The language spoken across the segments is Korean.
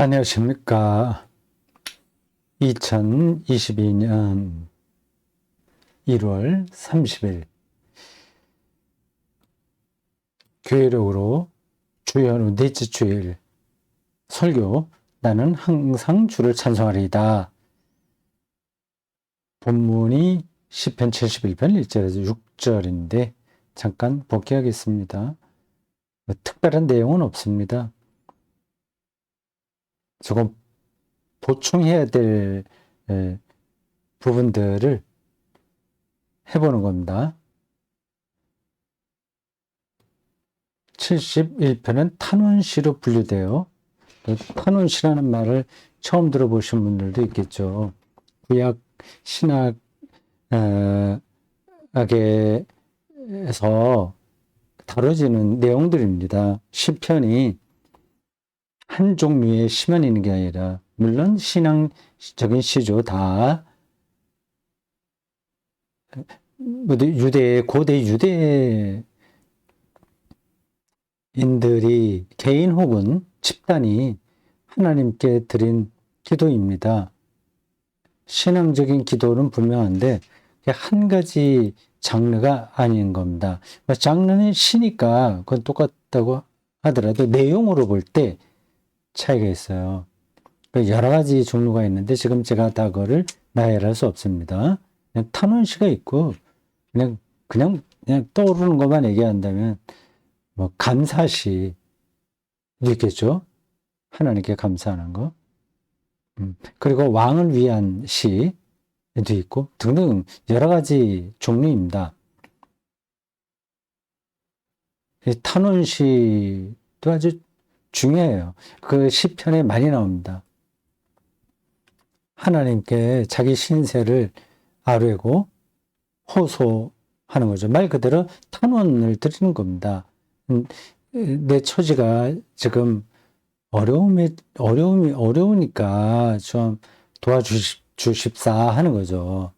안녕하십니까. 2022년 1월 30일 교회력으로 주연 후 넷째 주일 설교 나는 항상 주를 찬송하리이다. 본문이 시편 71편 1절에서 6절인데 잠깐 복귀하겠습니다. 특별한 내용은 없습니다. 조금 보충해야 될 부분들을 해보는 겁니다. 71편은 탄원시로 분류되어, 탄원시라는 말을 처음 들어보신 분들도 있겠죠. 구약 신학에서 다뤄지는 내용들입니다. 시편이 한 종류의 시만 있는 게 아니라, 물론 신앙적인 시죠. 다 고대 유대인들이 개인 혹은 집단이 하나님께 드린 기도입니다. 신앙적인 기도는 분명한데 한 가지 장르가 아닌 겁니다. 장르는 시니까 그건 똑같다고 하더라도 내용으로 볼 때 차이가 있어요. 여러 가지 종류가 있는데 지금 제가 다 그거를 나열할 수 없습니다. 그냥 탄원시가 있고 그냥 떠오르는 것만 얘기한다면 뭐 감사시도 있겠죠. 하나님께 감사하는 거. 그리고 왕을 위한 시도 있고 등등 여러 가지 종류입니다. 탄원시도 아주 중요해요. 그 시편에 많이 나옵니다. 하나님께 자기 신세를 아뢰고 호소하는 거죠. 말 그대로 탄원을 드리는 겁니다. 내 처지가 지금 어려우니까 좀 도와주십사 하는 거죠.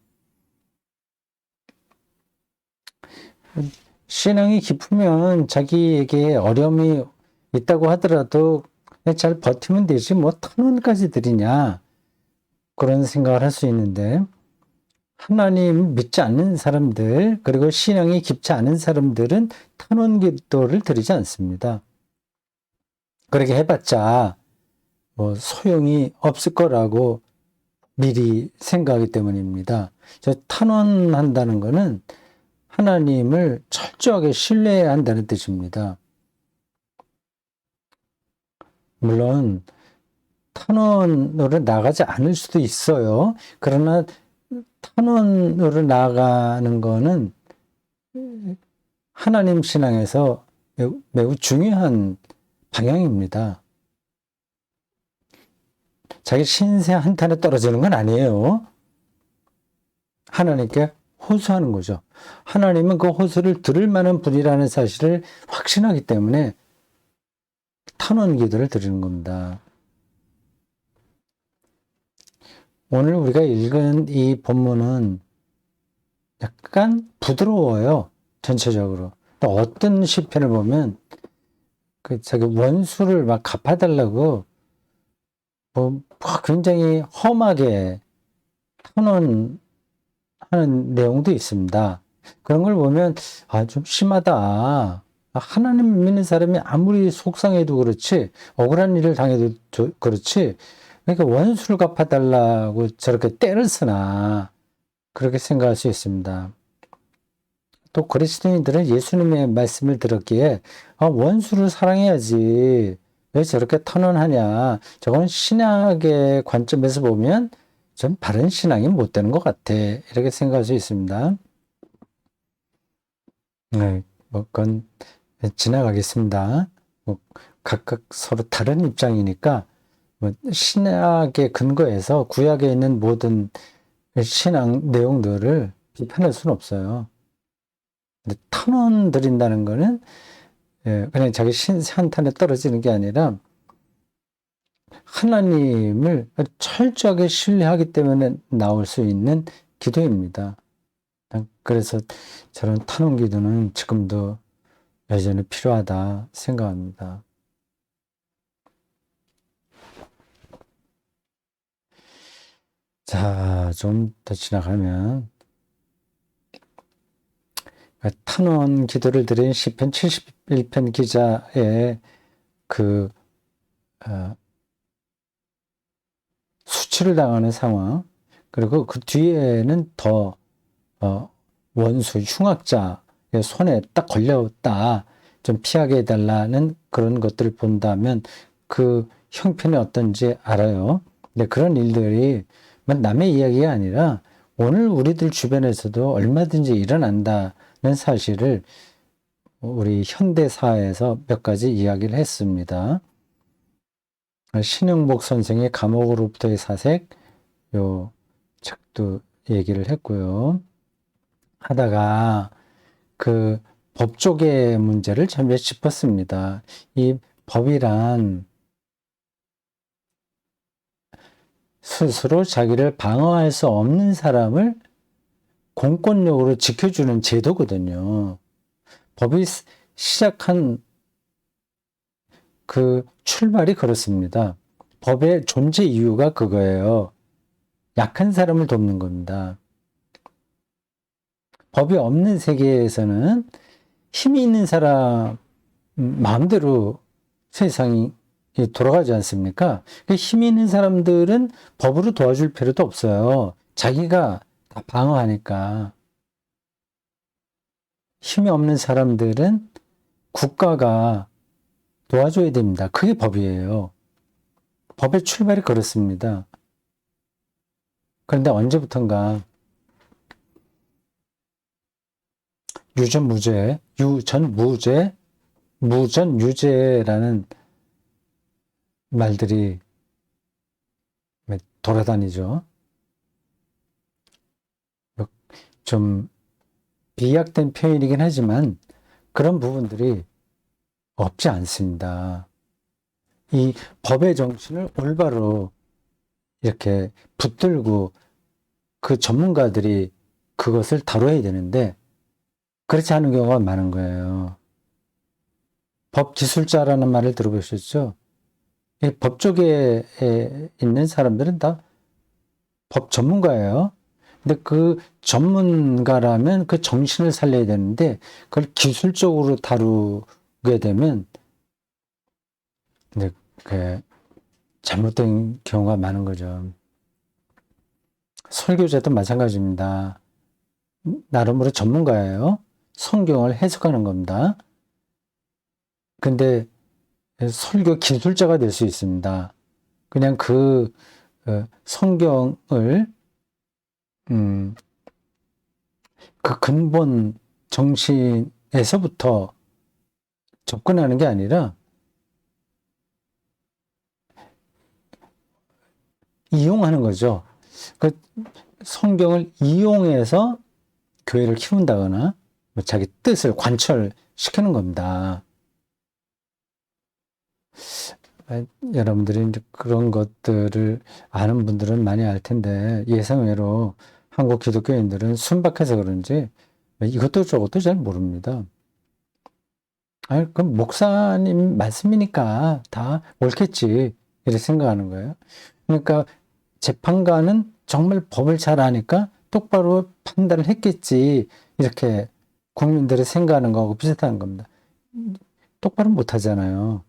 신앙이 깊으면 자기에게 어려움이 있다고 하더라도 잘 버티면 되지 뭐 탄원까지 드리냐 그런 생각을 할 수 있는데 하나님 믿지 않는 사람들 그리고 신앙이 깊지 않은 사람들은 탄원 기도를 드리지 않습니다. 그렇게 해봤자 뭐 소용이 없을 거라고 미리 생각하기 때문입니다. 탄원한다는 것은 하나님을 철저하게 신뢰해야 한다는 뜻입니다. 물론 탄원으로 나가지 않을 수도 있어요. 그러나 탄원으로 나가는 거는 하나님 신앙에서 매우 중요한 방향입니다. 자기 신세 한탄에 떨어지는 건 아니에요. 하나님께 호소하는 거죠. 하나님은 그 호소를 들을 만한 분이라는 사실을 확신하기 때문에 탄원 기도를 드리는 겁니다. 오늘 우리가 읽은 이 본문은 약간 부드러워요. 전체적으로. 또 어떤 시편을 보면 자기 원수를 막 갚아달라고 뭐 굉장히 험하게 탄원하는 내용도 있습니다. 그런 걸 보면 좀 심하다. 하나님 믿는 사람이 아무리 속상해도 그렇지 억울한 일을 당해도 그렇지 그러니까 원수를 갚아달라고 저렇게 떼를 쓰나 그렇게 생각할 수 있습니다. 또 그리스도인들은 예수님의 말씀을 들었기에 원수를 사랑해야지 왜 저렇게 탄원하냐 저건 신학의 관점에서 보면 좀 바른 신앙이 못 되는 것 같아 이렇게 생각할 수 있습니다. 네, 뭐 그건 지나가겠습니다. 뭐 각각 서로 다른 입장이니까 뭐 신학의 근거에서 구약에 있는 모든 신앙 내용들을 비판할 수는 없어요. 근데 탄원 드린다는 거는 그냥 자기 신세 한탄에 떨어지는 게 아니라 하나님을 철저하게 신뢰하기 때문에 나올 수 있는 기도입니다. 그래서 저런 탄원 기도는 지금도 여전히 필요하다 생각합니다. 자, 좀 더 지나가면 탄원 기도를 드린 시편 71편 기자의 그 수치를 당하는 상황, 그리고 그 뒤에는 더 원수, 흉악자의 손에 딱 걸렸다, 좀 피하게 해달라는 그런 것들을 본다면 그 형편이 어떤지 알아요. 근데 그런 일들이 남의 이야기가 아니라 오늘 우리들 주변에서도 얼마든지 일어난다는 사실을 우리 현대사에서 몇 가지 이야기를 했습니다. 신흥복 선생의 감옥으로부터의 사색, 요 책도 얘기를 했고요. 하다가 그 법조계 문제를 참 짚었습니다. 이 법이란 스스로 자기를 방어할 수 없는 사람을 공권력으로 지켜주는 제도거든요. 법이 시작한 그 출발이 그렇습니다. 법의 존재 이유가 그거예요. 약한 사람을 돕는 겁니다. 법이 없는 세계에서는 힘이 있는 사람 마음대로 세상이 돌아가지 않습니까? 힘이 있는 사람들은 법으로 도와줄 필요도 없어요. 자기가 다 방어하니까. 힘이 없는 사람들은 국가가 도와줘야 됩니다. 그게 법이에요. 법의 출발이 그렇습니다. 그런데 언제부턴가 유전무죄, 유전무죄, 무전유죄라는 말들이 돌아다니죠. 좀 비약된 표현이긴 하지만 그런 부분들이 없지 않습니다. 이 법의 정신을 올바로 이렇게 붙들고 그 전문가들이 그것을 다뤄야 되는데 그렇지 않은 경우가 많은 거예요. 법 기술자라는 말을 들어보셨죠? 이 법조계에 있는 사람들은 다 법 전문가예요. 근데 그 전문가라면 그 정신을 살려야 되는데 그걸 기술적으로 다루게 되면 근데 그 잘못된 경우가 많은 거죠. 설교자도 마찬가지입니다. 나름으로 전문가예요. 성경을 해석하는 겁니다. 근데 설교 기술자가 될 수 있습니다. 그냥 그 성경을 그 근본 정신에서부터 접근하는 게 아니라 이용하는 거죠. 그 성경을 이용해서 교회를 키운다거나 자기 뜻을 관철시키는 겁니다. 여러분들이 이제 그런 것들을 아는 분들은 많이 알 텐데 예상외로 한국 기독교인들은 순박해서 그런지 이것도 저것도 잘 모릅니다. 그럼 목사님 말씀이니까 다 옳겠지 이렇게 생각하는 거예요. 그러니까 재판관은 정말 법을 잘 아니까 똑바로 판단을 했겠지 이렇게 국민들이 생각하는 거하고 비슷한 겁니다. 똑바로 못 하잖아요.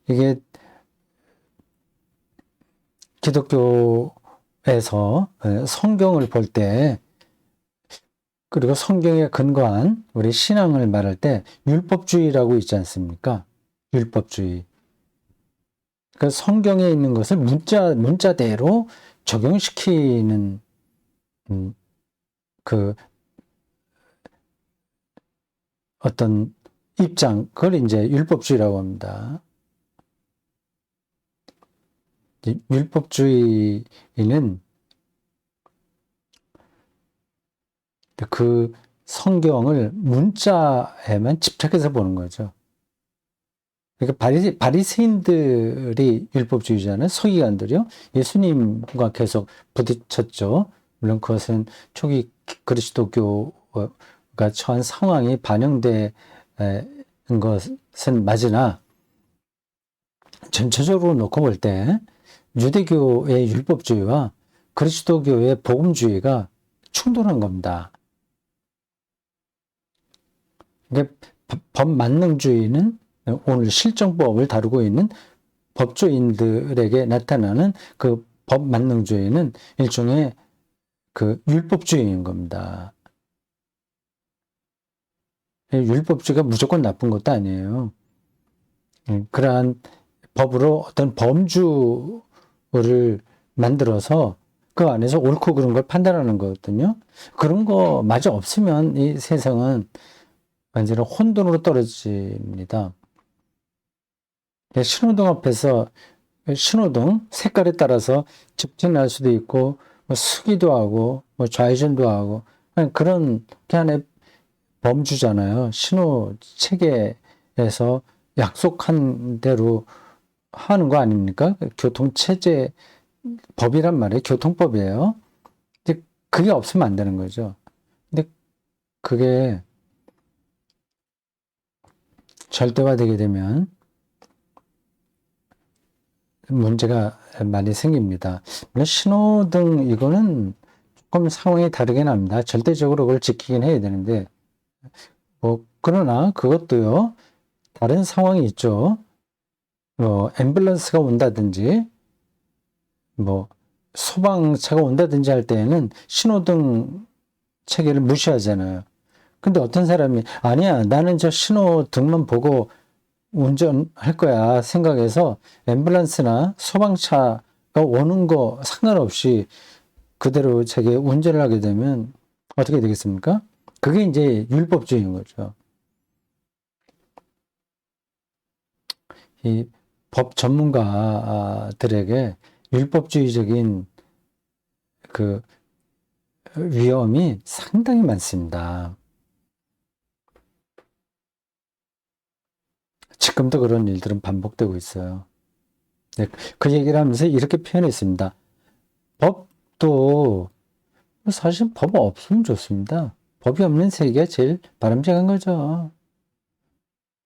이게 기독교에서 성경을 볼 때 그리고 성경에 근거한 우리 신앙을 말할 때 율법주의라고 있지 않습니까? 율법주의. 그 성경에 있는 것을 문자대로 적용시키는 그 어떤 입장, 그걸 이제 율법주의라고 합니다. 율법주의는 그 성경을 문자에만 집착해서 보는 거죠. 그러니까 바리새인들이 율법주의자는 서기관들이요. 예수님과 계속 부딪혔죠. 물론 그것은 초기 그리스도교가 처한 상황이 반영된 것은 맞으나 전체적으로 놓고 볼 때 유대교의 율법주의와 그리스도교의 복음주의가 충돌한 겁니다. 그러니까 법만능주의는 오늘 실정법을 다루고 있는 법조인들에게 나타나는 그 법만능주의는 일종의 그 율법주의인 겁니다. 율법주의가 무조건 나쁜 것도 아니에요. 그러한 법으로 어떤 범주를 만들어서 그 안에서 옳고 그른 걸 판단하는 거거든요. 그런 거 마저 없으면 이 세상은 완전히 혼돈으로 떨어집니다. 신호등 앞에서 신호등 색깔에 따라서 직진할 수도 있고 뭐 서기도 하고 뭐 좌회전도 하고 그런 게 하나의 범주잖아요. 신호 체계에서 약속한 대로 하는 거 아닙니까? 교통체제 법이란 말이에요. 교통법이에요. 근데 그게 없으면 안 되는 거죠. 근데 그게 절대화되게 되면 문제가 많이 생깁니다. 물론 신호등 이거는 조금 상황이 다르긴 합니다. 절대적으로 그걸 지키긴 해야 되는데 뭐 그러나 그것도요. 다른 상황이 있죠. 앰뷸런스가 온다든지 뭐 소방차가 온다든지 할 때에는 신호등 체계를 무시하잖아요. 근데 어떤 사람이 아니야 나는 저 신호등만 보고 운전할 거야 생각해서 앰뷸런스나 소방차가 오는 거 상관없이 그대로 자기 운전을 하게 되면 어떻게 되겠습니까? 그게 이제 율법주의인 거죠. 이 법 전문가들에게 율법주의적인 그 위험이 상당히 많습니다. 지금도 그런 일들은 반복되고 있어요. 네, 그 얘기를 하면서 이렇게 표현했습니다. 법도 사실 법 없으면 좋습니다. 법이 없는 세계가 제일 바람직한 거죠.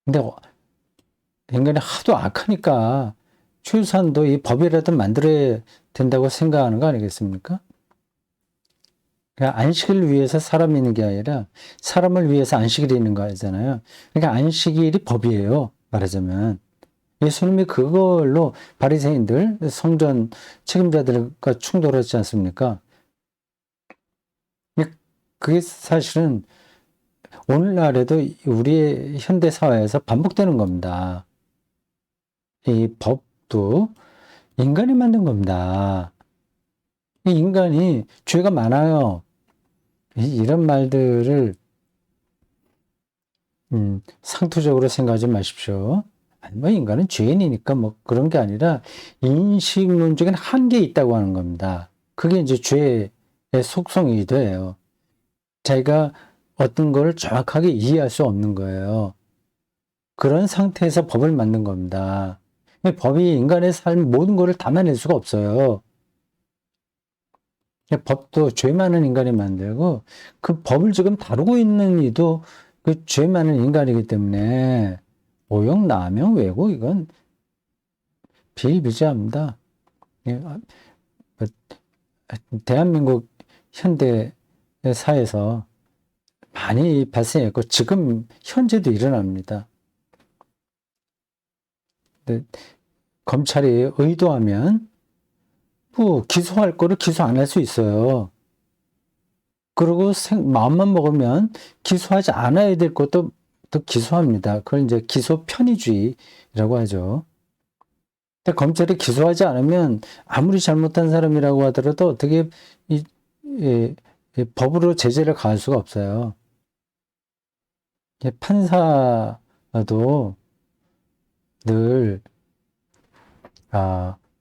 근데 인간이 하도 악하니까 최소한도 이 법이라도 만들어야 된다고 생각하는 거 아니겠습니까? 그러니까 안식을 위해서 사람이 있는 게 아니라 사람을 위해서 안식일이 있는 거잖아요. 그러니까 안식일이 법이에요. 말하자면. 예수님이 그걸로 바리새인들, 성전 책임자들과 충돌하지 않습니까? 그게 사실은 오늘날에도 우리의 현대 사회에서 반복되는 겁니다. 이 법도 인간이 만든 겁니다. 이 인간이 죄가 많아요. 이런 말들을 상투적으로 생각하지 마십시오. 아니, 뭐 인간은 죄인이니까 뭐 그런 게 아니라 인식론적인 한계에 있다고 하는 겁니다. 그게 이제 죄의 속성이기도 해요. 자기가 어떤 걸 정확하게 이해할 수 없는 거예요. 그런 상태에서 법을 만든 겁니다. 법이 인간의 삶 모든 것을 담아낼 수가 없어요. 법도 죄 많은 인간이 만들고 그 법을 지금 다루고 있는 이도 그 죄 많은 인간이기 때문에 오용, 남용, 왜곡 이건 비일비재합니다. 대한민국 현대 사회에서 많이 발생했고 지금 현재도 일어납니다. 검찰이 의도하면 뭐 기소할 거를 기소 안 할 수 있어요. 그리고 마음만 먹으면 기소하지 않아야 될 것도 또 기소합니다. 그걸 이제 기소 편의주의라고 하죠. 근데 검찰이 기소하지 않으면 아무리 잘못한 사람이라고 하더라도 어떻게 이 법으로 제재를 가할 수가 없어요. 판사도 늘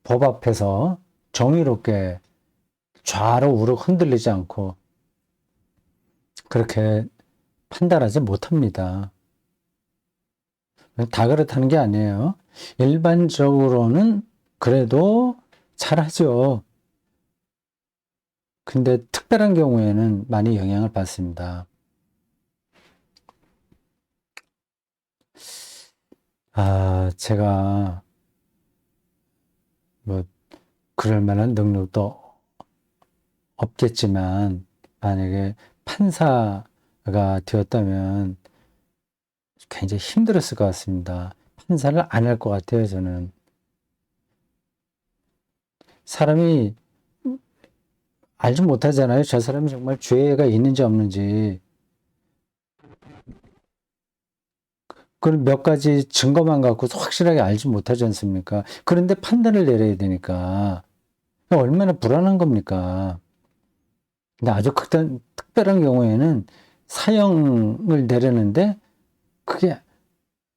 법 앞에서 정의롭게 좌로 우로 흔들리지 않고 그렇게 판단하지 못합니다. 다 그렇다는 게 아니에요. 일반적으로는 그래도 잘하죠. 근데 특별한 경우에는 많이 영향을 받습니다. 제가 뭐 그럴 만한 능력도 없겠지만 만약에 판사가 되었다면 굉장히 힘들었을 것 같습니다. 판사를 안 할 것 같아요, 저는. 사람이 알지 못하잖아요. 저 사람이 정말 죄가 있는지 없는지. 그런 몇 가지 증거만 갖고 확실하게 알지 못하지 않습니까? 그런데 판단을 내려야 되니까. 얼마나 불안한 겁니까? 근데 아주 특별한 경우에는 사형을 내렸는데, 그게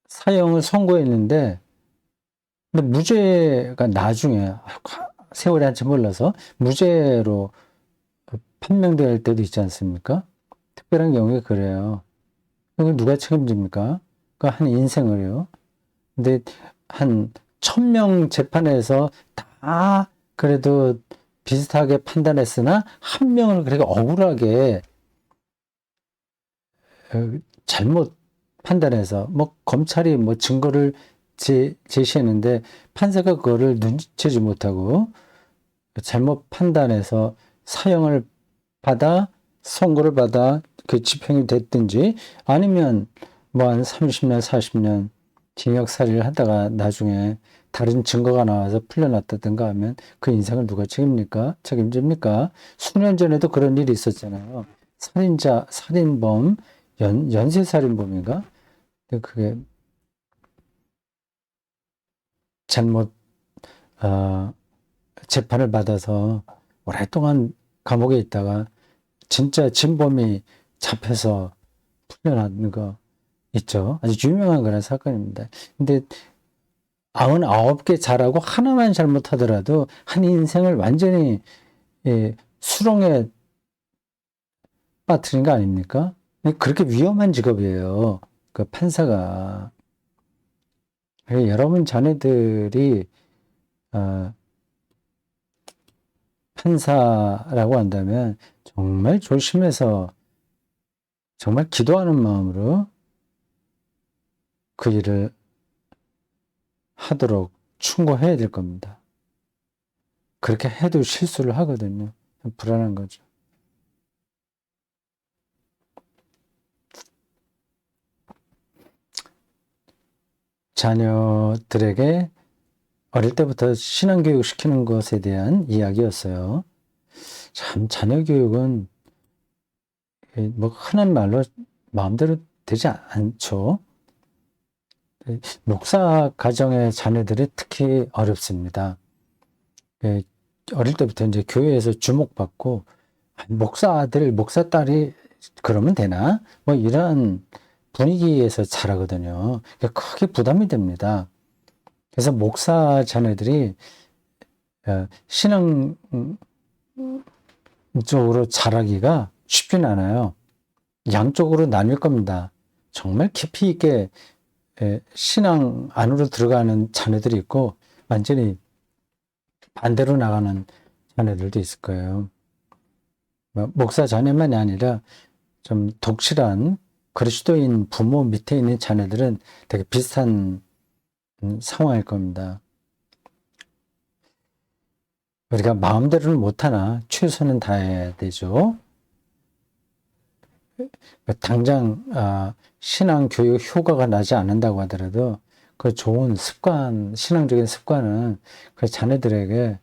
사형을 선고했는데, 근데 무죄가 나중에, 세월이 한참 흘러서 무죄로 판명될 때도 있지 않습니까? 특별한 경우에 그래요. 그걸 누가 책임집니까? 그 한 인생을요. 근데 한 1000명 재판에서 다 그래도 비슷하게 판단했으나 한 명을 그렇게 억울하게 잘못 판단해서 뭐 검찰이 뭐 증거를 제시했는데 판사가 그거를 눈치채지 못하고 잘못 판단해서 사형을 받아 선고를 받아 그 집행이 됐든지 아니면 뭐 한 30년 40년 징역살이를 하다가 나중에 다른 증거가 나와서 풀려났다든가 하면 그 인생을 누가 책임집니까? 수년 전에도 그런 일이 있었잖아요. 살인범, 연쇄살인범인가? 근데 그게 잘못, 어, 재판을 받아서 오랫동안 감옥에 있다가 진짜 진범이 잡혀서 풀려나는 거 있죠. 아주 유명한 그런 사건입니다. 근데 99개 잘하고 하나만 잘못하더라도 한 인생을 완전히 수렁에 빠뜨린 거 아닙니까? 그렇게 위험한 직업이에요. 그 판사가. 여러분 자녀들이 판사라고 한다면 정말 조심해서 정말 기도하는 마음으로 그 일을 하도록 충고해야 될 겁니다. 그렇게 해도 실수를 하거든요. 불안한 거죠. 자녀들에게 어릴 때부터 신앙교육 시키는 것에 대한 이야기였어요. 참, 자녀 교육은 뭐 흔한 말로 마음대로 되지 않죠. 목사 가정의 자녀들이 특히 어렵습니다. 어릴 때부터 이제 교회에서 주목받고 목사 아들, 목사 딸이 그러면 되나? 뭐 이런 분위기에서 자라거든요. 크게 부담이 됩니다. 그래서 목사 자녀들이 신앙 쪽으로 자라기가 쉽진 않아요. 양쪽으로 나뉠 겁니다. 정말 깊이 있게 신앙 안으로 들어가는 자녀들이 있고 완전히 반대로 나가는 자녀들도 있을 거예요. 목사 자녀만이 아니라 좀 독실한 그리스도인 부모 밑에 있는 자녀들은 되게 비슷한 상황일 겁니다. 우리가 마음대로는 못하나 최선은 다해야 되죠. 당장 신앙 교육 효과가 나지 않는다고 하더라도 그 좋은 습관, 신앙적인 습관은 그 자녀들에게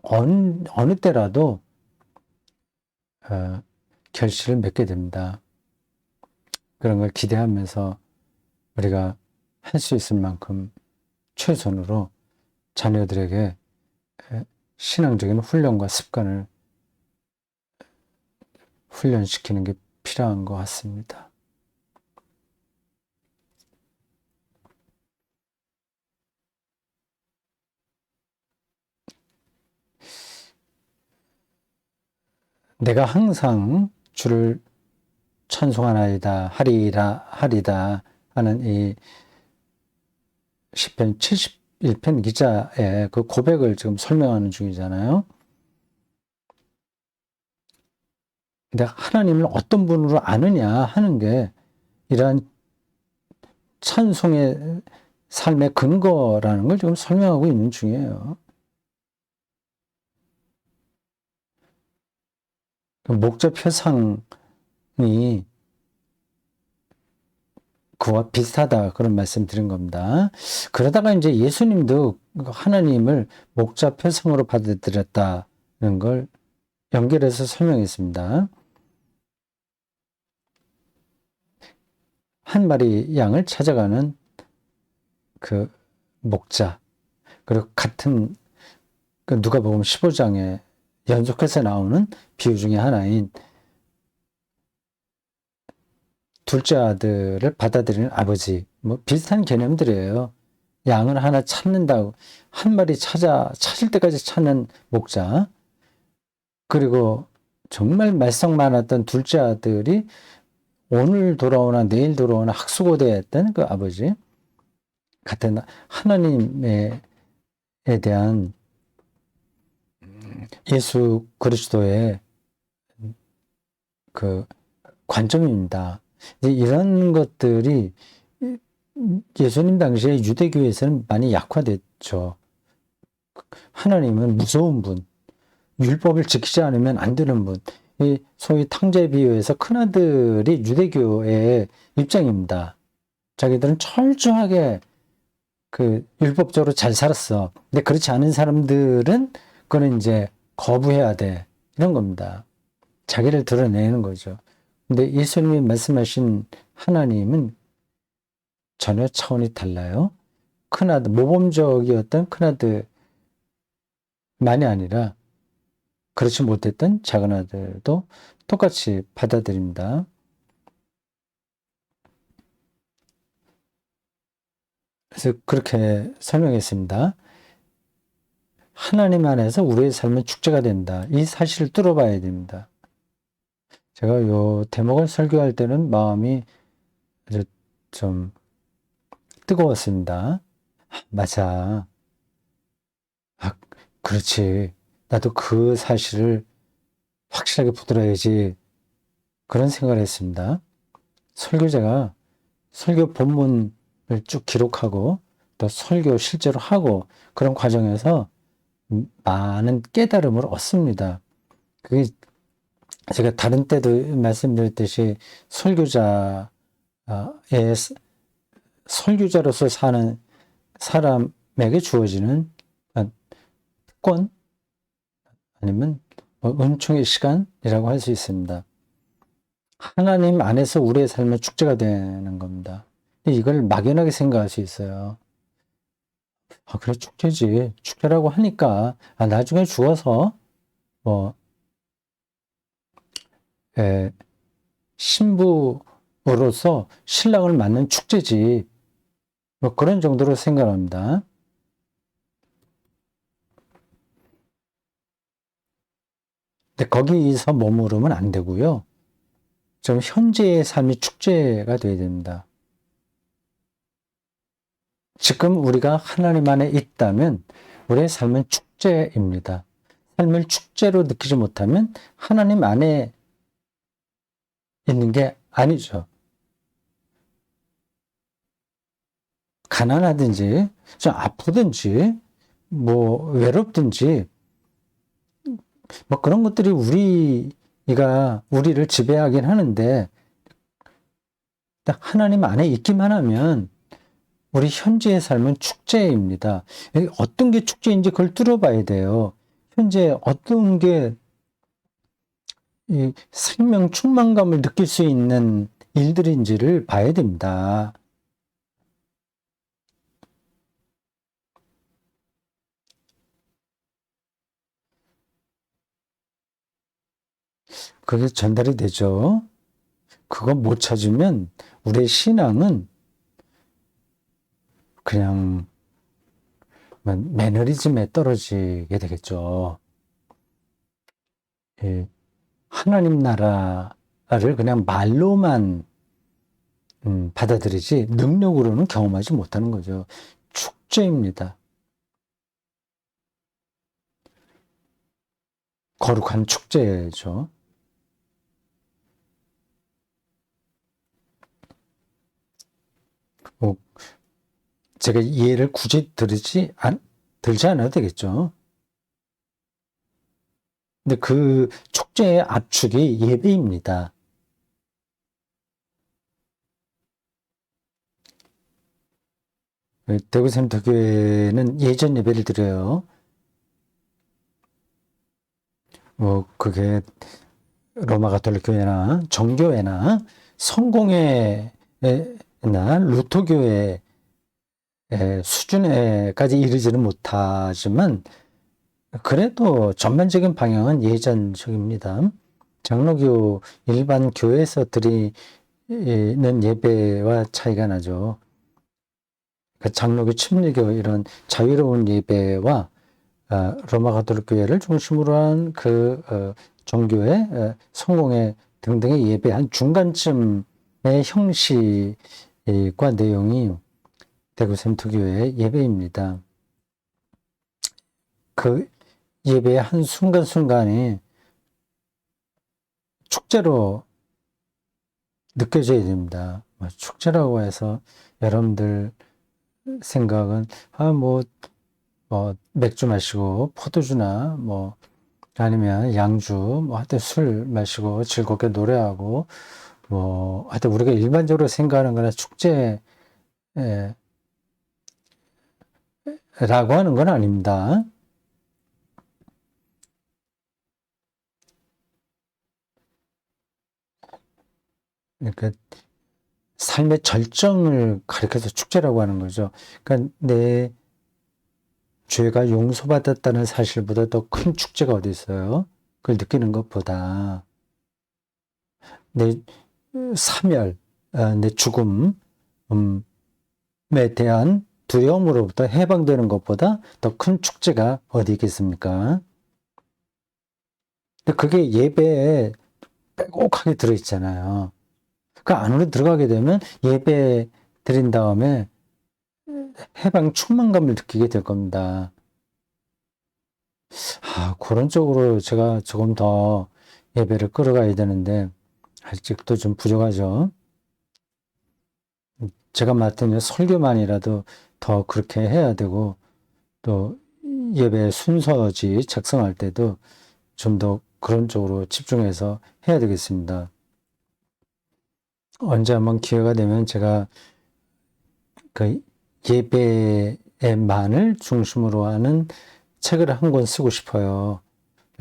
어느 때라도 결실을 맺게 됩니다. 그런 걸 기대하면서 우리가 할 수 있을 만큼 최선으로 자녀들에게 신앙적인 훈련과 습관을 훈련시키는 게 필요한 것 같습니다. 내가 항상 주를 찬송하나이다 하리다 하는 이 시편 71편 기자의 그 고백을 지금 설명하는 중이잖아요. 근데 하나님을 어떤 분으로 아느냐 하는 게 이러한 찬송의 삶의 근거라는 걸 지금 설명하고 있는 중이에요. 목자 표상이 그와 비슷하다 그런 말씀 드린 겁니다. 그러다가 이제 예수님도 하나님을 목자 표상으로 받아들였다는 걸 연결해서 설명했습니다. 한 마리 양을 찾아가는 그 목자, 그리고 같은 그 누가복음 15장에 연속해서 나오는 비유 중에 하나인 둘째 아들을 받아들이는 아버지, 뭐 비슷한 개념들이에요. 양을 하나 찾는다고 한 마리 찾을 때까지 찾는 목자, 그리고 정말 말썽 많았던 둘째 아들이 오늘 돌아오나 내일 돌아오나 학수고대했던 그 아버지, 같은 하나님에 대한 예수 그리스도의 그 관점입니다. 이런 것들이 예수님 당시에 유대교에서는 많이 약화됐죠. 하나님은 무서운 분, 율법을 지키지 않으면 안 되는 분, 이 소위 탕자에 비유해서 큰아들이 유대교의 입장입니다. 자기들은 철저하게 그 율법적으로 잘 살았어. 근데 그렇지 않은 사람들은 그거는 이제 거부해야 돼. 이런 겁니다. 자기를 드러내는 거죠. 근데 예수님이 말씀하신 하나님은 전혀 차원이 달라요. 큰아들, 모범적이었던 큰아들만이 아니라 그렇지 못했던 작은아들도 똑같이 받아들입니다. 그래서 그렇게 설명했습니다. 하나님 안에서 우리의 삶은 축제가 된다. 이 사실을 뚫어봐야 됩니다. 제가 요 대목을 설교할 때는 마음이 아주 좀 뜨거웠습니다. 맞아. 아, 그렇지. 나도 그 사실을 확실하게 붙들어야지. 그런 생각을 했습니다. 설교자가 설교 본문을 쭉 기록하고 또 설교 실제로 하고 그런 과정에서 많은 깨달음을 얻습니다. 그게 제가 다른 때도 말씀드렸듯이 설교자의 설교자로서 사는 사람에게 주어지는 특권 아니면 은총의 시간이라고 할 수 있습니다. 하나님 안에서 우리의 삶은 축제가 되는 겁니다. 이걸 막연하게 생각할 수 있어요. 아, 그래, 축제지. 축제라고 하니까, 나중에 죽어서, 뭐, 신부로서 신랑을 맞는 축제지. 뭐 그런 정도로 생각합니다. 근데 거기서 머무르면 안 되고요. 좀 현재의 삶이 축제가 돼야 됩니다. 지금 우리가 하나님 안에 있다면 우리의 삶은 축제입니다. 삶을 축제로 느끼지 못하면 하나님 안에 있는 게 아니죠. 가난하든지, 좀 아프든지, 뭐 외롭든지, 뭐 그런 것들이 우리를 지배하긴 하는데, 하나님 안에 있기만 하면 우리 현재의 삶은 축제입니다. 어떤 게 축제인지 그걸 뚫어봐야 돼요. 현재 어떤 게 이 생명 충만감을 느낄 수 있는 일들인지를 봐야 됩니다. 그게 전달이 되죠. 그거 못 찾으면 우리의 신앙은 그냥 매너리즘에 떨어지게 되겠죠. 예, 하나님 나라를 그냥 말로만 받아들이지 능력으로는 경험하지 못하는 거죠. 축제입니다. 거룩한 축제죠. 뭐 제가 예를 굳이 들지 않아도 되겠죠. 근데 그 축제의 압축이 예배입니다. 대구센터교회는 예전 예배를 드려요. 그게 로마 가톨릭 교회나 정교회나 성공회나 루터교회 수준에까지 이르지는 못하지만 그래도 전반적인 방향은 예전적입니다. 장로교 일반 교회에서 드리는 예배와 차이가 나죠. 장로교, 침례교 이런 자유로운 예배와 로마 가톨릭 교회를 중심으로 한 정교회, 성공회 등등의 예배 한 중간쯤의 형식과 내용이 대구센터교회의 예배입니다. 그 예배의 한 순간순간이 축제로 느껴져야 됩니다. 축제라고 해서 여러분들 생각은 맥주 마시고 포도주나 아니면 양주 하여튼 술 마시고 즐겁게 노래하고 하여튼 우리가 일반적으로 생각하는 거나 축제 라고 하는 건 아닙니다. 그러니까 삶의 절정을 가리켜서 축제라고 하는 거죠. 그러니까 내 죄가 용서받았다는 사실보다 더 큰 축제가 어디 있어요? 그걸 느끼는 것보다 내 사멸, 내 죽음에 대한 두려움으로부터 해방되는 것보다 더 큰 축제가 어디 있겠습니까? 그게 예배에 빼곡하게 들어있잖아요. 그 안으로 들어가게 되면 예배 드린 다음에 해방 충만감을 느끼게 될 겁니다. 그런 쪽으로 제가 조금 더 예배를 끌어가야 되는데 아직도 좀 부족하죠. 제가 맡은 설교만이라도 더 그렇게 해야 되고 또 예배 순서지 작성할 때도 좀 더 그런 쪽으로 집중해서 해야 되겠습니다. 언제 한번 기회가 되면 제가 그 예배만을 중심으로 하는 책을 한 권 쓰고 싶어요.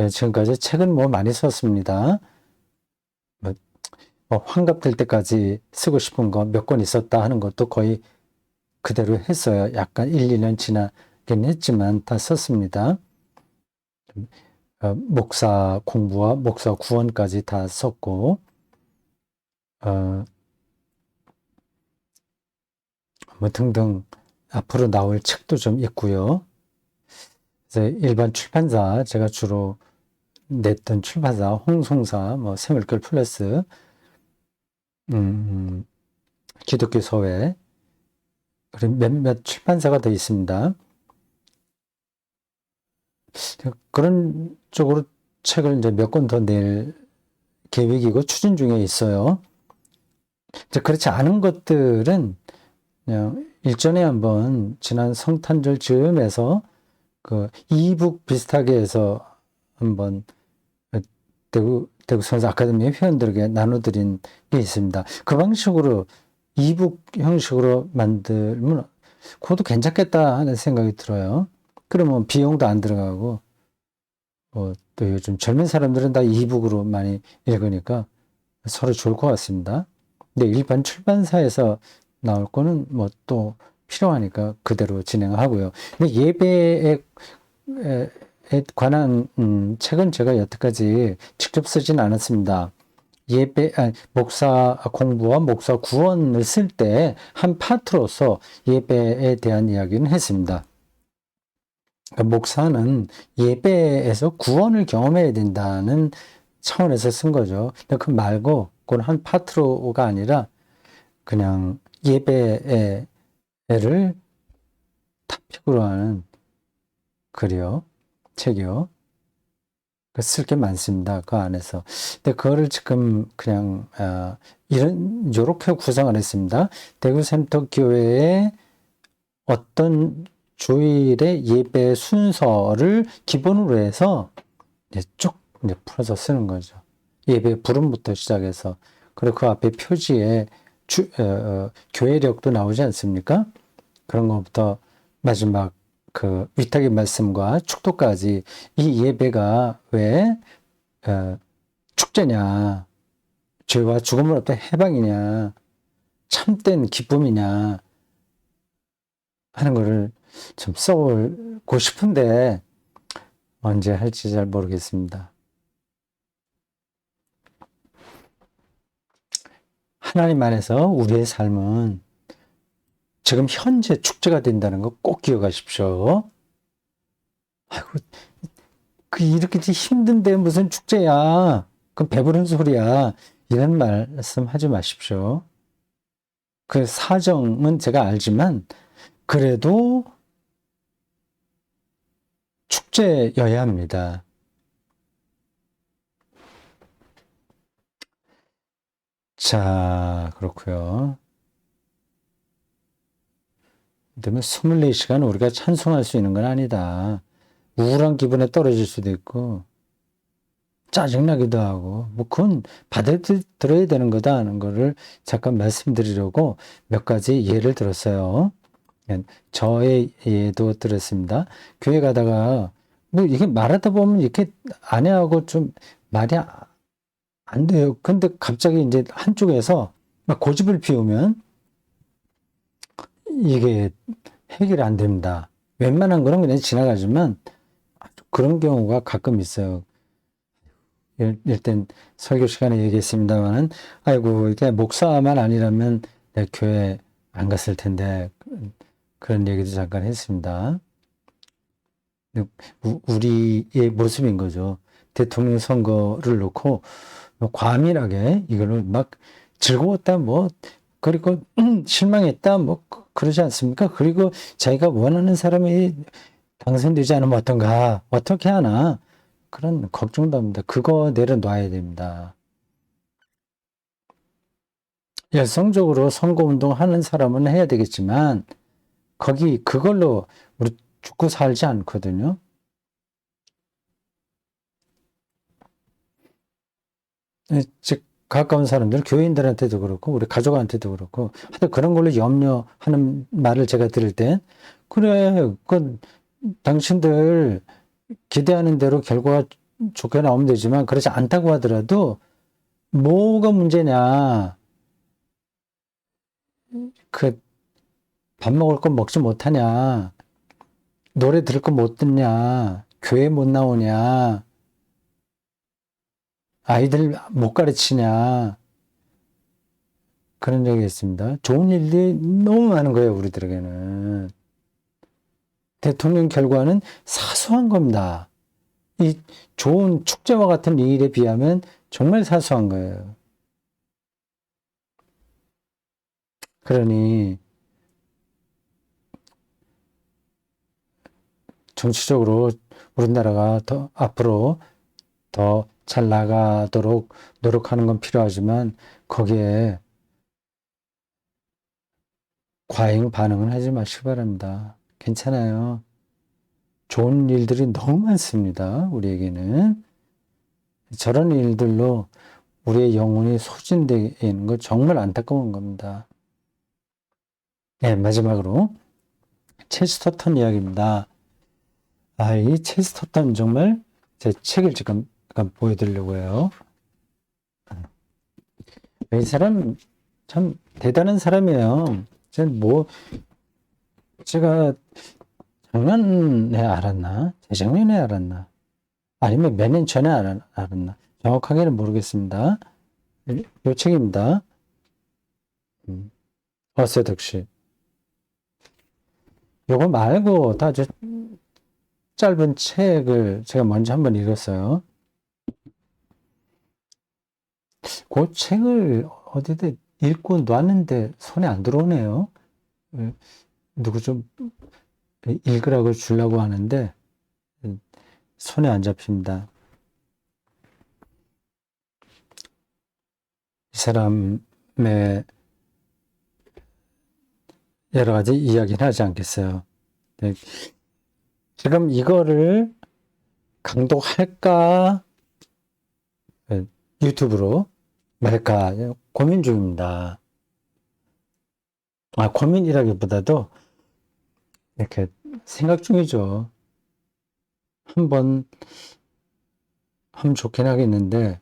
지금까지 책은 많이 썼습니다. 환갑될 때까지 쓰고 싶은 거 몇 권 있었다 하는 것도 거의 그대로 했어요. 약간 1, 2년 지나긴 했지만 다 썼습니다. 목사 공부와 목사 구원까지 다 썼고 등등 앞으로 나올 책도 좀 있고요. 그래서 일반 출판사 제가 주로 냈던 출판사 홍송사 새물결 플러스 기독교 서회 그리고 몇몇 출판사가 더 있습니다. 그런 쪽으로 책을 이제 몇 권 더 낼 계획이고 추진 중에 있어요. 이제 그렇지 않은 것들은 그냥 일전에 한번 지난 성탄절 즈음에서 그 이북 비슷하게 해서 한번 대구 선수 아카데미 회원들에게 나눠드린 게 있습니다. 그 방식으로 이북 형식으로 만들면 그것도 괜찮겠다 하는 생각이 들어요. 그러면 비용도 안 들어가고 또 요즘 젊은 사람들은 다 이북으로 많이 읽으니까 서로 좋을 것 같습니다. 근데 일반 출판사에서 나올 거는 또 필요하니까 그대로 진행하고요. 근데 예배에 관한 책은 제가 여태까지 직접 쓰진 않았습니다. 목사 공부와 목사 구원을 쓸 때 한 파트로서 예배에 대한 이야기는 했습니다. 그러니까 목사는 예배에서 구원을 경험해야 된다는 차원에서 쓴 거죠. 근데 그 말고 그건 한 파트로가 아니라 그냥 예배를 토픽으로 하는 글이요. 책이요. 쓸 게 많습니다. 그 안에서. 근데 그거를 지금 그냥 요렇게 구성을 했습니다. 대구센터교회의 어떤 주일의 예배 순서를 기본으로 해서 이제 쭉 이제 풀어서 쓰는 거죠. 예배 부름부터 시작해서 그리고 그 앞에 표지에 교회력도 나오지 않습니까? 그런 것부터 마지막 그 위탁의 말씀과 축도까지 이 예배가 왜 축제냐, 죄와 죽음으로부터 해방이냐, 참된 기쁨이냐 하는 거를 좀 써올고 싶은데 언제 할지 잘 모르겠습니다. 하나님 안에서 우리의 삶은 지금 현재 축제가 된다는 거 꼭 기억하십시오. 아이고, 이렇게 힘든데 무슨 축제야. 그럼 배부른 소리야. 이런 말씀 하지 마십시오. 그 사정은 제가 알지만 그래도 축제여야 합니다. 자, 그렇고요. 그러면 24시간 우리가 찬송할 수 있는 건 아니다. 우울한 기분에 떨어질 수도 있고 짜증나기도 하고 뭐 그건 받아들여야 되는 거다 하는 거를 잠깐 말씀드리려고 몇 가지 예를 들었어요. 저의 예도 들었습니다. 교회 가다가 뭐 이게 말하다 보면 이렇게 아내하고 좀 말이 안 돼요. 근데 갑자기 이제 한쪽에서 막 고집을 피우면 이게 해결이 안 됩니다. 웬만한 거는 그냥 지나가지만 그런 경우가 가끔 있어요. 일단 설교 시간에 얘기했습니다만은 아이고 이게 목사만 아니라면 내 교회 안 갔을 텐데 그런 얘기도 잠깐 했습니다. 우리의 모습인 거죠. 대통령 선거를 놓고 과민하게 이거를 막 즐거웠다 뭐 그리고 실망했다 뭐 그러지 않습니까? 그리고 자기가 원하는 사람이 당선되지 않으면 어떤가 어떻게 하나 그런 걱정도 합니다. 그거 내려놔야 됩니다. 열성적으로 선거운동 하는 사람은 해야 되겠지만 그걸로 우리 죽고 살지 않거든요. 즉 가까운 사람들, 교인들한테도 그렇고 우리 가족한테도 그렇고 하여튼 그런 걸로 염려하는 말을 제가 들을 땐 그래, 당신들 기대하는 대로 결과가 좋게 나오면 되지만 그렇지 않다고 하더라도 뭐가 문제냐? 그 밥 먹을 거 먹지 못하냐? 노래 들을 거 못 듣냐? 교회 못 나오냐? 아이들 못 가르치냐? 그런 적이 있습니다. 좋은 일들이 너무 많은 거예요, 우리들에게는. 대통령 결과는 사소한 겁니다. 이 좋은 축제와 같은 일에 비하면 정말 사소한 거예요. 그러니 정치적으로 우리나라가 더 앞으로 더 잘 나가도록 노력하는 건 필요하지만 거기에 과잉 반응은 하지 마시기 바랍니다. 괜찮아요. 좋은 일들이 너무 많습니다. 우리에게는. 저런 일들로 우리의 영혼이 소진되는 거 정말 안타까운 겁니다. 네, 마지막으로 체스터턴 이야기입니다. 이 체스터턴 정말 제 책을 잠깐 보여드리려고 해요. 이 사람 참 대단한 사람이에요. 제가 작년에 알았나? 재작년에 알았나? 아니면 몇 년 전에 알았나? 정확하게는 모르겠습니다. 요 책입니다. 어세덕시. 요거 말고 다 짧은 책을 제가 먼저 한번 읽었어요. 그 책을 어디다 읽고 놨는데 손에 안 들어오네요. 누구 좀 읽으라고 주려고 하는데 손에 안 잡힙니다. 이 사람의 여러 가지 이야기는 하지 않겠어요. 네. 지금 이거를 강독할까, 유튜브로 말까 고민 중입니다. 고민이라기보다도 이렇게 생각 중이죠. 한번 하면 좋긴 하겠는데,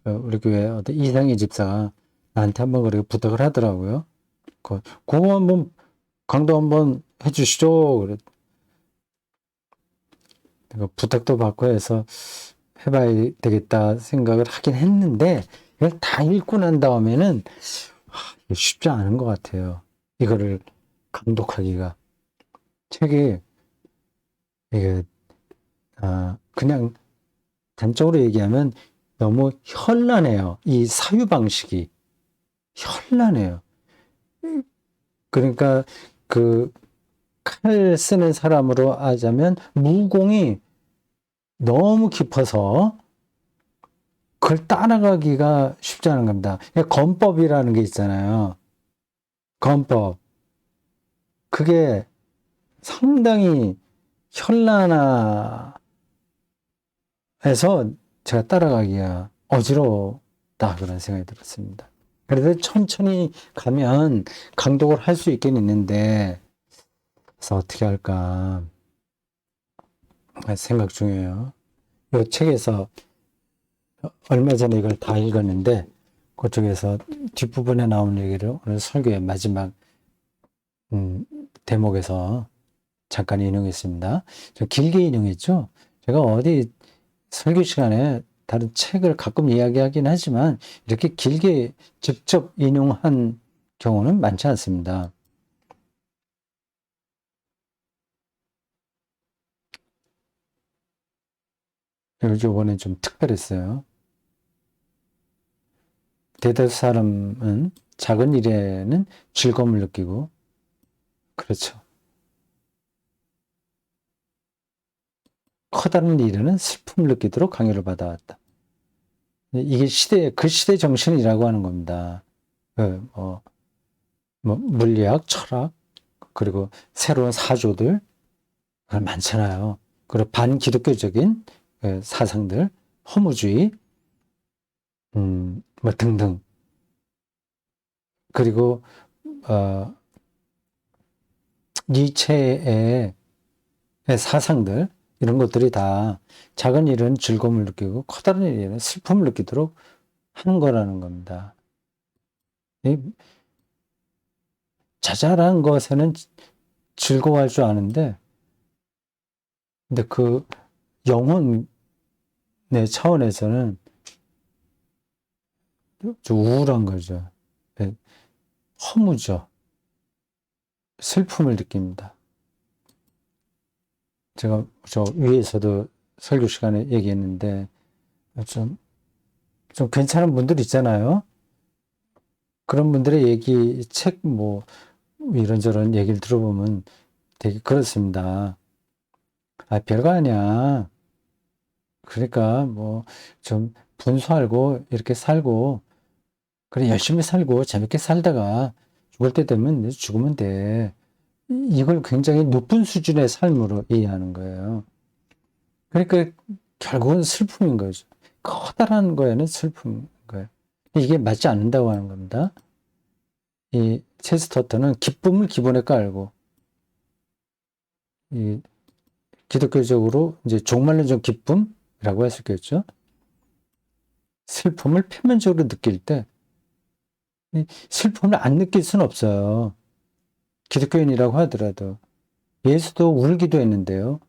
우리 교회 어떤 이상희 집사가 나한테 한번 그렇게 부탁을 하더라고요. 그거 한번 강도 한번 해주시죠. 그래. 부탁도 받고 해서 해봐야 되겠다 생각을 하긴 했는데, 이걸 다 읽고 난 다음에는 쉽지 않은 것 같아요. 이거를 감독하기가. 책이, 이게, 그냥 단적으로 얘기하면 너무 현란해요. 이 사유 방식이. 현란해요. 그러니까 그 칼 쓰는 사람으로 하자면 무공이 너무 깊어서 그걸 따라가기가 쉽지 않은 겁니다. 건법이라는 게 있잖아요. 건법. 그게 상당히 현란해서 제가 따라가기가 어지럽다 그런 생각이 들었습니다. 그래서 천천히 가면 강독을 할 수 있긴 있는데 그래서 어떻게 할까 생각 중이에요. 이 책에서 얼마 전에 이걸 다 읽었는데 그쪽에서 뒷부분에 나오는 얘기를 오늘 설교의 마지막 대목에서 잠깐 인용했습니다. 좀 길게 인용했죠. 제가 어디 설교 시간에 다른 책을 가끔 이야기하긴 하지만 이렇게 길게 직접 인용한 경우는 많지 않습니다. 이번엔 좀 특별했어요. 대다수 사람은 작은 일에는 즐거움을 느끼고, 그렇죠. 커다란 일에는 슬픔을 느끼도록 강요를 받아왔다. 이게 그 시대 정신이라고 하는 겁니다. 물리학, 철학, 그리고 새로운 사조들, 많잖아요. 그리고 반기독교적인 사상들, 허무주의, 등등. 그리고, 니체의 사상들, 이런 것들이 다 작은 일은 즐거움을 느끼고 커다란 일은 슬픔을 느끼도록 하는 거라는 겁니다. 자잘한 것에는 즐거워할 줄 아는데, 근데 그 영혼의 차원에서는 좀 우울한 거죠. 허무죠. 슬픔을 느낍니다. 제가 저 위에서도 설교 시간에 얘기했는데, 좀 괜찮은 분들 있잖아요. 그런 분들의 얘기, 책 이런저런 얘기를 들어보면 되게 그렇습니다. 별거 아니야. 그러니까 좀 분수알고 이렇게 살고, 그래, 열심히 살고 재밌게 살다가 죽을 때 되면 죽으면 돼. 이걸 굉장히 높은 수준의 삶으로 이해하는 거예요. 그러니까 결국은 슬픔인 거죠. 커다란 거에는 슬픔인 거예요. 이게 맞지 않는다고 하는 겁니다. 이 체스터턴은 기쁨을 기본에 깔고, 이 기독교적으로 이제 종말론 좀 기쁨이라고 할 수 있겠죠. 슬픔을 표면적으로 느낄 때, 슬픔을 안 느낄 수는 없어요. 기독교인이라고 하더라도. 예수도 울기도 했는데요.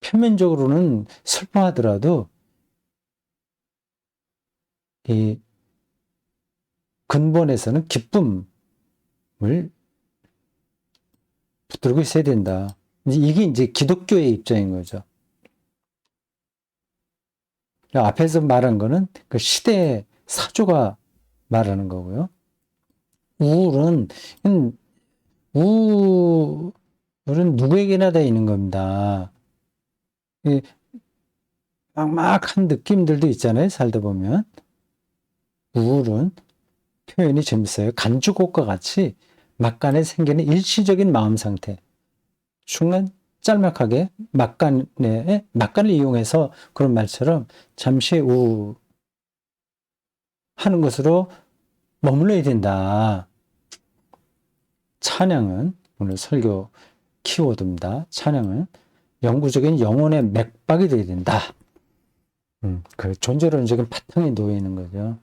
표면적으로는 슬퍼하더라도 이 근본에서는 기쁨을 붙들고 있어야 된다. 이게 이제 기독교의 입장인 거죠. 앞에서 말한 거는 그 시대의 사조가 말하는 거고요. 우울은 누구에게나 다 있는 겁니다. 막막한 느낌들도 있잖아요. 살다 보면. 우울은 표현이 재밌어요. 간주곡과 같이 막간에 생기는 일시적인 마음 상태. 순간 짤막하게 막간을 이용해서 그런 말처럼 잠시 후 하는 것으로 머물러야 된다. 찬양은 오늘 설교 키워드입니다. 찬양은 영구적인 영혼의 맥박이 되어야 된다. 그 존재론적인 바탕에 놓여 있는 거죠.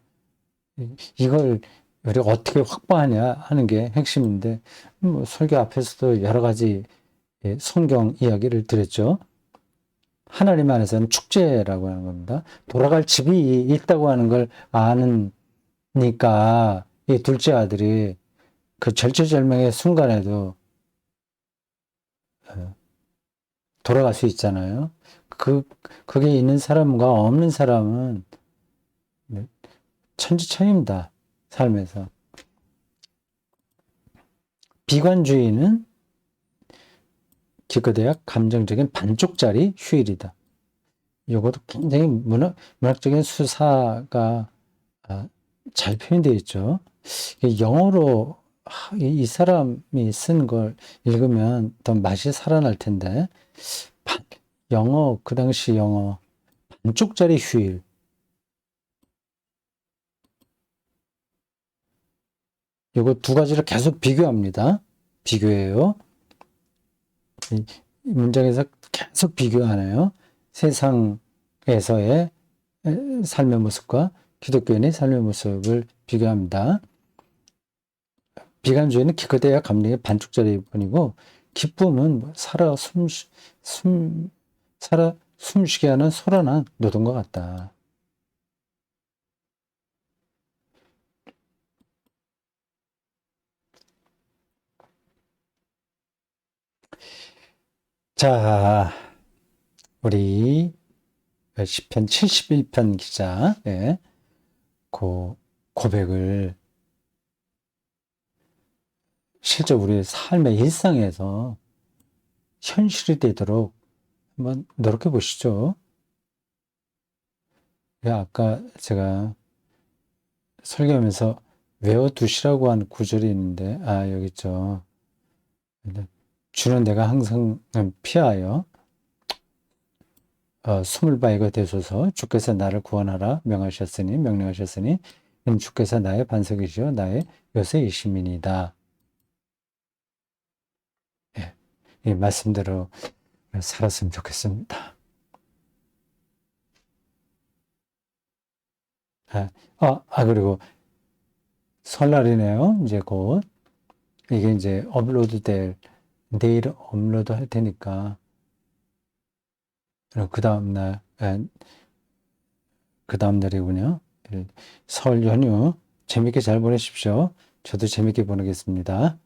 이걸 우리가 어떻게 확보하냐 하는 게 핵심인데, 뭐 설교 앞에서도 여러 가지 성경 이야기를 드렸죠. 하나님 안에서는 축제라고 하는 겁니다. 돌아갈 집이 있다고 하는 걸 아니까 이 둘째 아들이 그 절체절명의 순간에도 돌아갈 수 있잖아요. 그게 있는 사람과 없는 사람은 천지차이입니다. 삶에서. 비관주의는 기껏해야 감정적인 반쪽짜리 휴일이다. 이것도 굉장히 문학적인 수사가 잘 표현되어 있죠. 영어로 이 사람이 쓴 걸 읽으면 더 맛이 살아날 텐데, 영어, 그 당시 영어, 반쪽짜리 휴일. 이거 두 가지를 계속 비교합니다. 비교해요. 이 문장에서 계속 비교하네요. 세상에서의 삶의 모습과 기독교인의 삶의 모습을 비교합니다. 비관주의는 기껏해야 감정의 반쪽짜리 뿐이고, 기쁨은 살아 숨쉬게 하는 소란한 노동과 같다. 자, 우리 시편 71편 기자의 그 고백을 실제 우리 삶의 일상에서 현실이 되도록 한번 노력해 보시죠. 아까 제가 설교하면서 외워두시라고 한 구절이 있는데, 여기 있죠. 주는 내가 항상 피하여 숨을 바위가 되소서. 주께서 나를 구원하라 명령하셨으니 주께서 나의 반석이시요 나의 요새이심이니이다. 이 말씀대로 살았으면 좋겠습니다. 그리고 설날이네요. 이제 곧 이게 이제 내일 업로드 할 테니까 그 다음 날이군요. 설 연휴 재밌게 잘 보내십시오. 저도 재밌게 보내겠습니다.